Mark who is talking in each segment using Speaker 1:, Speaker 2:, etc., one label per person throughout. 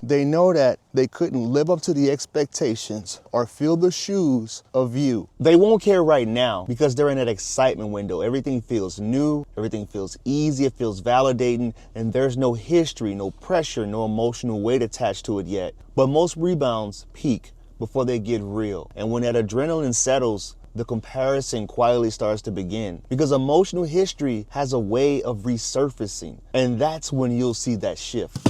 Speaker 1: They know that they couldn't live up to the expectations or fill the shoes of you. They won't care right now because they're in that excitement window. Everything feels new, everything feels easy, it feels validating, and there's no history, no pressure, no emotional weight attached to it yet. But most rebounds peak before they get real. And when that adrenaline settles, the comparison quietly starts to begin because emotional history has a way of resurfacing. And that's when you'll see that shift.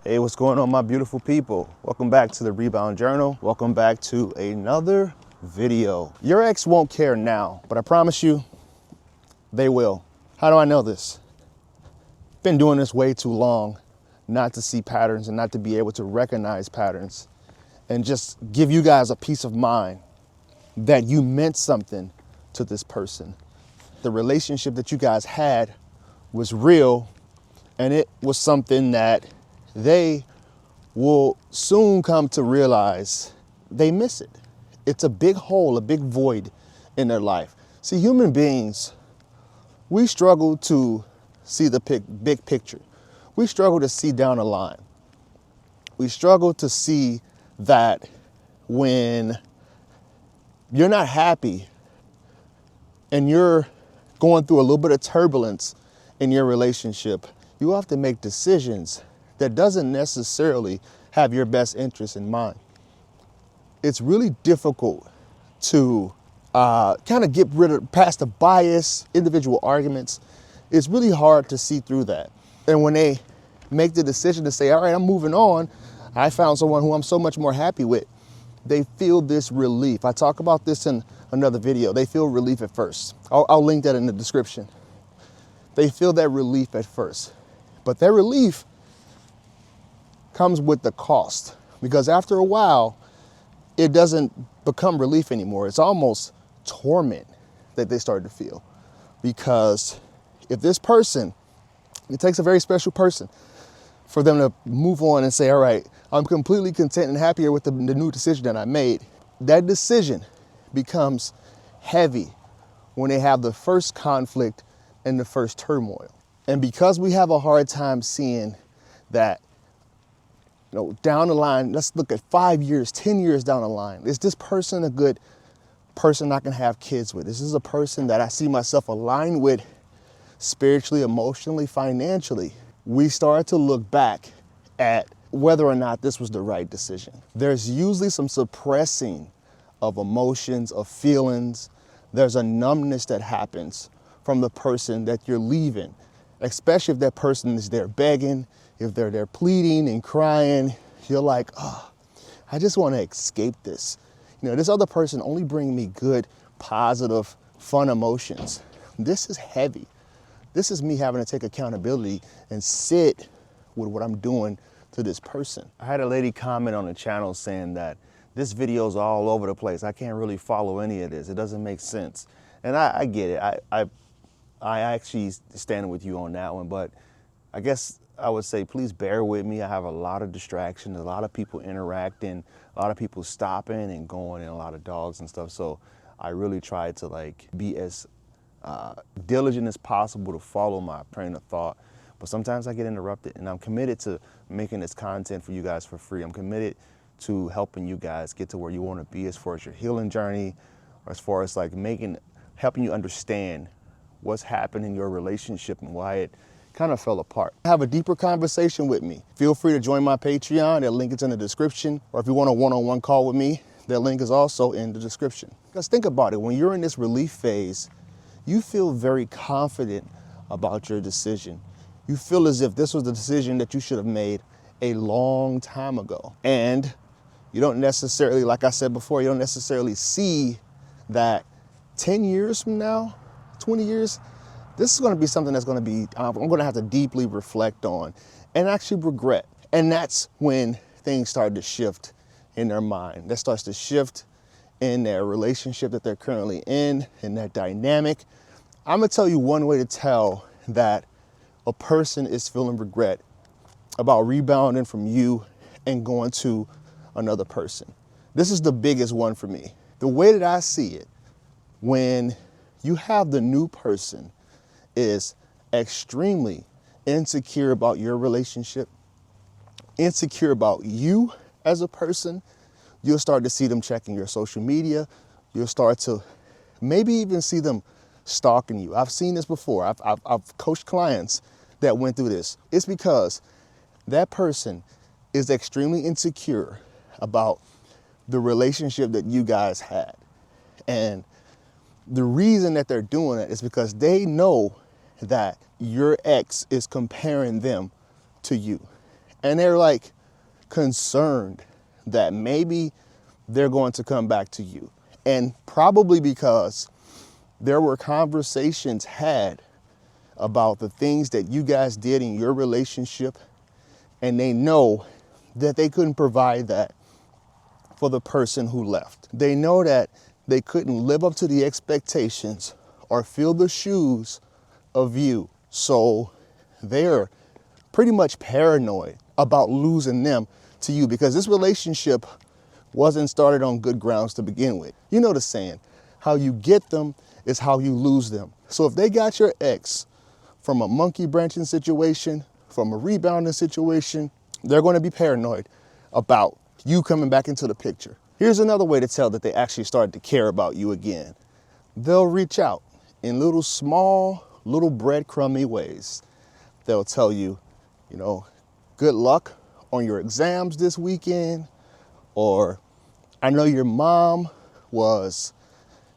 Speaker 1: Hey, what's going on, my beautiful people? Welcome back to the Rebound Journal. Welcome back to another video. Your ex won't care now, but I promise you, they will. How do I know this? Been doing this way too long not to see patterns and not to be able to recognize patterns and just give you guys a peace of mind that you meant something to this person. The relationship that you guys had was real, and it was something that they will soon come to realize they miss it. It's a big hole, a big void in their life. See, human beings, we struggle to see the big picture. We struggle to see down the line. We struggle to see that when you're not happy and you're going through a little bit of turbulence in your relationship, you have to make decisions that doesn't necessarily have your best interest in mind. It's really difficult to kind of get rid of past the bias, individual arguments. It's really hard to see through that. And when they make the decision to say, all right, I'm moving on, I found someone who I'm so much more happy with, they feel this relief. I talk about this in another video. They feel relief at first. I'll link that in the description. They feel that relief at first, but that relief comes with the cost, because after a while, it doesn't become relief anymore. It's almost torment that they start to feel. Because if this person, it takes a very special person for them to move on and say, all right, I'm completely content and happier with the new decision that I made. That decision becomes heavy when they have the first conflict and the first turmoil. And because we have a hard time seeing that, down the line, let's look at 5 years, 10 years down the line. Is this person a good person I can have kids with? This is a person that I see myself aligned with spiritually, emotionally, financially. We start to look back at whether or not this was the right decision. There's usually some suppressing of emotions, of feelings. There's a numbness that happens from the person that you're leaving, especially if that person is there begging. If they're there pleading and crying, you're like, oh, I just want to escape this. This other person only brings me good, positive, fun emotions. This is heavy. This is me having to take accountability and sit with what I'm doing to this person. I had a lady comment on the channel saying that this video is all over the place. I can't really follow any of this. It doesn't make sense. And I get it. I actually stand with you on that one, but I guess I would say, please bear with me. I have a lot of distractions, a lot of people interacting, a lot of people stopping and going, and a lot of dogs and stuff. So I really try to be as diligent as possible to follow my train of thought. But sometimes I get interrupted, and I'm committed to making this content for you guys for free. I'm committed to helping you guys get to where you want to be as far as your healing journey, or as far as helping you understand what's happened in your relationship and why it kind of fell apart. Have a deeper conversation with me. Feel free to join my Patreon. That link is in the description. Or if you want a one-on-one call with me, that link is also in the description. Because think about it, when you're in this relief phase, you feel very confident about your decision. You feel as if this was the decision that you should have made a long time ago. And you don't necessarily, like I said before, you don't necessarily see that 10 years from now, 20 years, this is going to be something that's going to be, I'm going to have to deeply reflect on and actually regret. And that's when things start to shift in their mind. That starts to shift in their relationship that they're currently in that dynamic. I'm going to tell you one way to tell that a person is feeling regret about rebounding from you and going to another person. This is the biggest one for me. The way that I see it, when you have the new person is extremely insecure about your relationship, insecure about you as a person, you'll start to see them checking your social media. You'll start to maybe even see them stalking you. I've seen this before. I've coached clients that went through this. It's because that person is extremely insecure about the relationship that you guys had. And the reason that they're doing it is because they know that your ex is comparing them to you. And they're like concerned that maybe they're going to come back to you. And probably because there were conversations had about the things that you guys did in your relationship, and they know that they couldn't provide that for the person who left. They know that they couldn't live up to the expectations or fill the shoes of you. So they're pretty much paranoid about losing them to you, because this relationship wasn't started on good grounds to begin with. You know the saying, how you get them is how you lose them. So if they got your ex from a monkey branching situation, from a rebounding situation, they're going to be paranoid about you coming back into the picture. Here's another way to tell that they actually started to care about you again. They'll reach out in little small, little breadcrumby ways. They'll tell you, you know, good luck on your exams this weekend, or I know your mom was,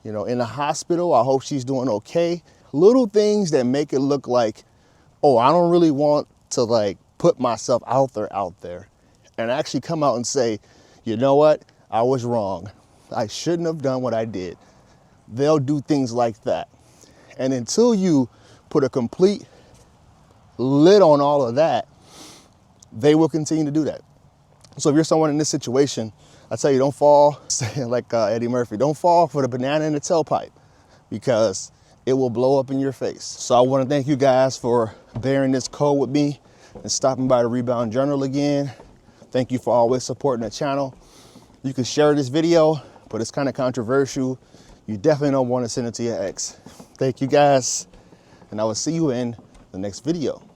Speaker 1: you know, in the hospital. I hope she's doing okay. Little things that make it look like, oh, I don't really want to like put myself out there and actually come out and say, you know what? I was wrong. I shouldn't have done what I did. They'll do things like that. And until you put a complete lid on all of that, they will continue to do that. So if you're someone in this situation, I tell you, don't fall, like Eddie Murphy, don't fall for the banana in the tailpipe, because it will blow up in your face. So I want to thank you guys for bearing this code with me and stopping by the Rebound Journal again. Thank you for always supporting the channel. You can share this video, but it's kind of controversial. You definitely don't want to send it to your ex. Thank you guys, and I will see you in the next video.